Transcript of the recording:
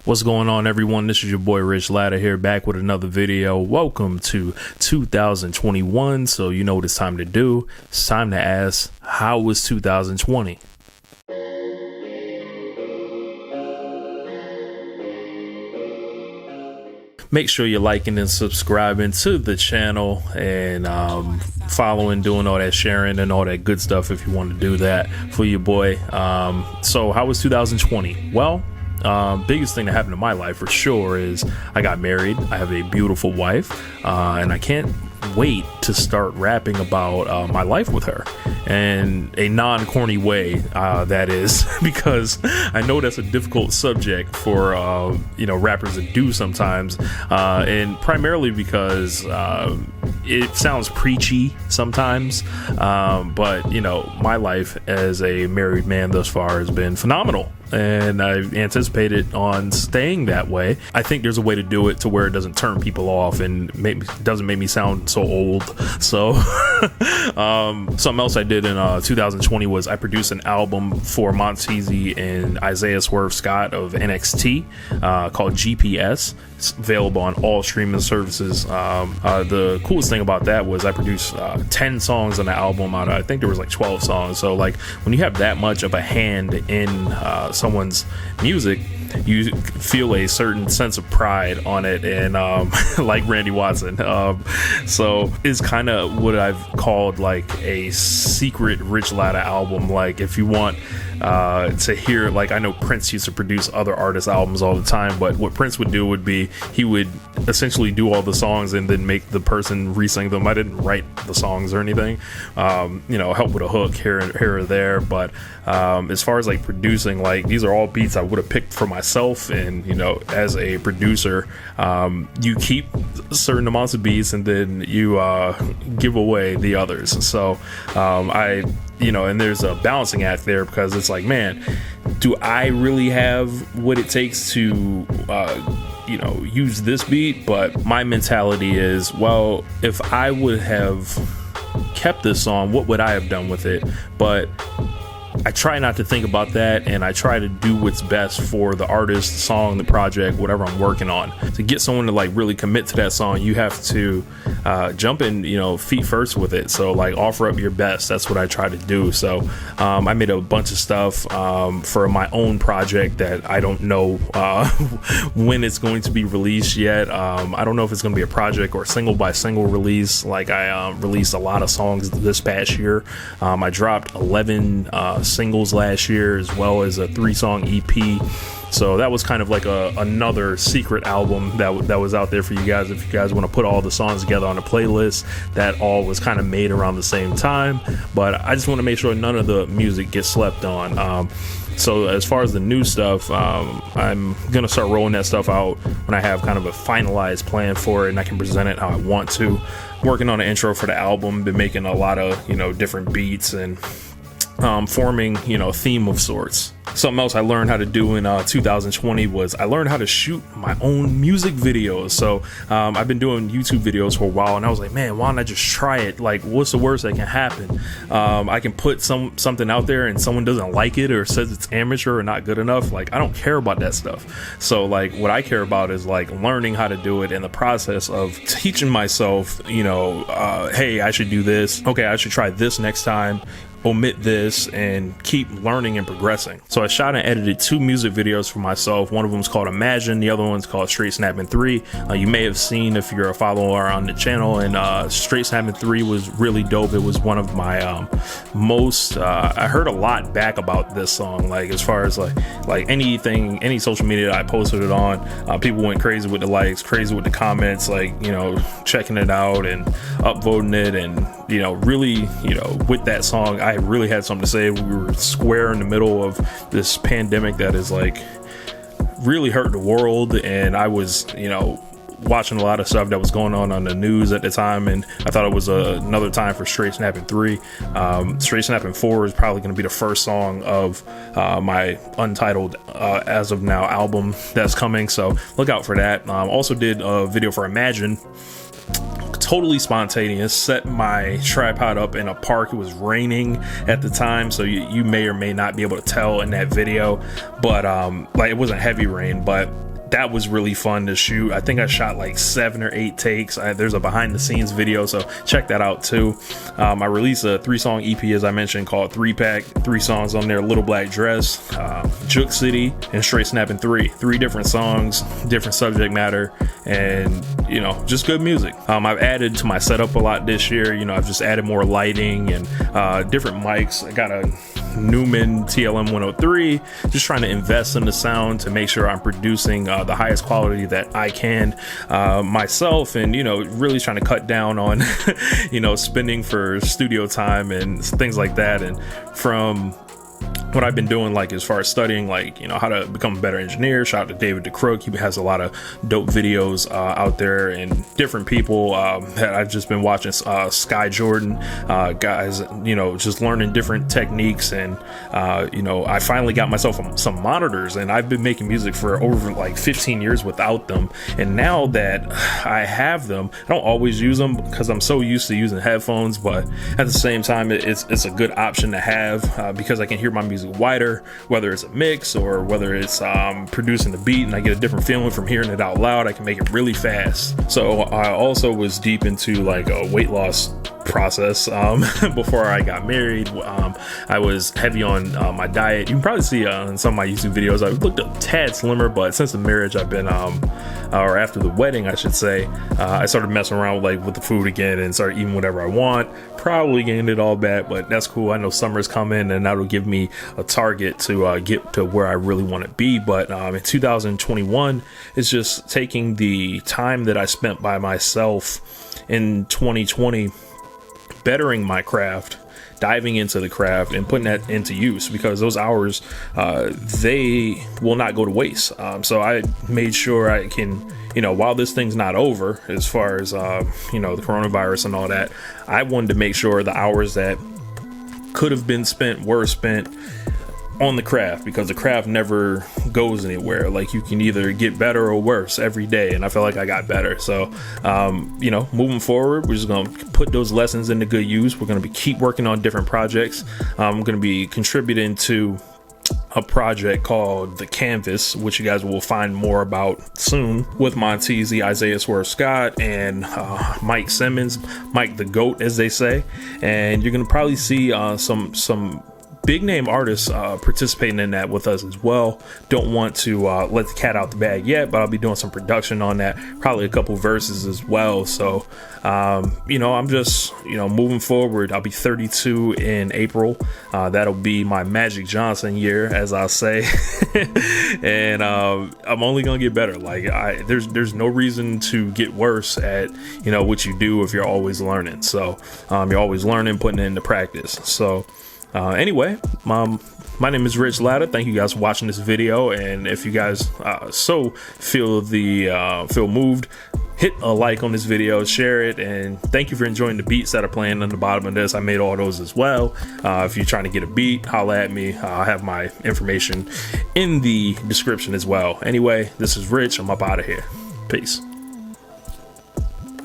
What's going on, everyone? This is your boy Rich Latta here, back with another video. Welcome to 2021. So you know what it's time to do. It's time to ask, how was 2020? Make sure you're liking and subscribing to the channel and following, doing all that sharing and all that good stuff if you want to do that for your boy. So how was 2020? Well, biggest thing that happened in my life for sure is I got married. I have a beautiful wife, and I can't wait to start rapping about my life with her in a non-corny way, that is, because I know that's a difficult subject for rappers to do sometimes, and primarily because it sounds preachy sometimes, but my life as a married man thus far has been phenomenal, and I've anticipated on staying that way. I think there's a way to do it to where it doesn't turn people off and doesn't make me sound so old. So something else I did in 2020 was I produced an album for Montezzi and Isaiah Swerve Scott of NXT called GPS. It's available on all streaming services. The coolest thing about that was I produced 10 songs on the album out of, I think there was like 12 songs. So like when you have that much of a hand in someone's music, you feel a certain sense of pride on it, and like Randy Watson. So it's kind of what I've called like a secret Rich Latta album. Like if you want to hear, like I know Prince used to produce other artists' albums all the time, but what Prince would do would be he would essentially do all the songs and then make the person re-sing them. I didn't write the songs or anything, help with a hook here or there, but as far as like producing, like these are all beats I would have picked for myself, and as a producer, you keep certain amounts of beats and then you give away the others. So and there's a balancing act there, because it's like, man, do I really have what it takes to use this beat? But my mentality is, well, if I would have kept this song, what would I have done with it? But I try not to think about that, and I try to do what's best for the artist, the song, the project, whatever I'm working on. To get someone to like really commit to that song, you have to jump in, feet first with it. So like offer up your best. That's what I try to do. So I made a bunch of stuff for my own project that I don't know when it's going to be released yet. I don't know if it's going to be a project or single by single release. Like I released a lot of songs this past year. I dropped 11 singles last year, as well as a 3-song EP. So that was kind of like another secret album that was out there for you guys. If you guys want to put all the songs together on a playlist, that all was kind of made around the same time. But I just want to make sure none of the music gets slept on. So as far as the new stuff, I'm going to start rolling that stuff out when I have kind of a finalized plan for it and I can present it how I want to. Working on an intro for the album, been making a lot of, different beats and forming, a theme of sorts. Something else I learned how to do in 2020 was I learned how to shoot my own music videos. So I've been doing YouTube videos for a while, and I was like, man, why don't I just try it? Like, what's the worst that can happen? I can put something out there and someone doesn't like it or says it's amateur or not good enough. Like, I don't care about that stuff. So like what I care about is like learning how to do it, in the process of teaching myself, hey, I should do this. Okay, I should try this next time. Omit this, and keep learning and progressing. So I shot and edited 2 music videos for myself. One of them is called Imagine, the other one's called Straight Snapping 3. You may have seen if you're a follower on the channel, and Straight Snapping 3 was really dope. It was one of my most I heard a lot back about this song, like as far as like anything, any social media that I posted it on, people went crazy with the likes, crazy with the comments, like checking it out and upvoting it, and really with that song I really had something to say. We were square in the middle of this pandemic that is like really hurt the world, and I was watching a lot of stuff that was going on the news at the time, and I thought it was another time for Straight Snapping 3. Straight Snapping 4 is probably going to be the first song of my untitled as of now album that's coming, so look out for that. Also did a video for Imagine totally spontaneous. Set my tripod up in a park. It was raining at the time, so you may or may not be able to tell in that video, but like, it wasn't heavy rain, but that was really fun to shoot. I think I shot like 7 or 8 takes. There's a behind the scenes video, so check that out too. I released a 3-song EP, as I mentioned, called 3-Pack. 3 songs on there: Little Black Dress, Juke City, and Straight Snapping 3. 3 different songs, different subject matter, and you know, just good music. I've added to my setup a lot this year. You know, I've just added more lighting and different mics. I got a Newman TLM 103, just trying to invest in the sound to make sure I'm producing the highest quality that I can myself, and you know, really trying to cut down on you know, spending for studio time and things like that. And from what I've been doing, like as far as studying, like, you know, how to become a better engineer. Shout out to David DeCrook. He has a lot of dope videos out there, and different people that I've just been watching. Sky Jordan, guys, you know, just learning different techniques. And you know, I finally got myself some monitors, and I've been making music for over like 15 years without them. And now that I have them, I don't always use them because I'm so used to using headphones, but at the same time, it's a good option to have because I can hear my music wider, whether it's a mix or whether it's producing the beat, and I get a different feeling from hearing it out loud. I can make it really fast. So I also was deep into like a weight loss process before I got married. I was heavy on my diet. You can probably see in some of my YouTube videos I looked a tad slimmer, but since the marriage I've been or after the wedding I should say, I started messing around with the food again and started eating whatever I want. Probably gained it all back, but that's cool. I know summer's coming, and that'll give me a target to get to where I really want to be. But in 2021, it's just taking the time that I spent by myself in 2020, bettering my craft, diving into the craft and putting that into use, because those hours they will not go to waste. So I made sure I can, you know, while this thing's not over, as far as you know, the coronavirus and all that, I wanted to make sure the hours that could have been spent were spent on the craft, because the craft never goes anywhere. Like, you can either get better or worse every day, and I feel like I got better. So you know, moving forward, we're just gonna put those lessons into good use. We're gonna keep working on different projects. I'm gonna be contributing to a project called The Canvas, which you guys will find more about soon, with Montezi, Isaiah Swerve Scott, and Mike Simmons, Mike the GOAT, as they say. And you're gonna probably see some big name artists participating in that with us as well. Don't want to let the cat out the bag yet, but I'll be doing some production on that, probably a couple verses as well. So you know, I'm just, you know, moving forward. I'll be 32 in April. That'll be my Magic Johnson year, as I'll say. And I'm only gonna get better. Like, there's no reason to get worse at, you know, what you do if you're always learning. So you're always learning, putting it into practice. So anyway, my name is Rich Latta. Thank you guys for watching this video, and if you guys so feel moved, hit a like on this video, share it, and thank you for enjoying the beats that are playing on the bottom of this. I made all those as well. If you're trying to get a beat, holla at me. I'll have my information in the description as well. Anyway, this is Rich. I'm up out of here. Peace.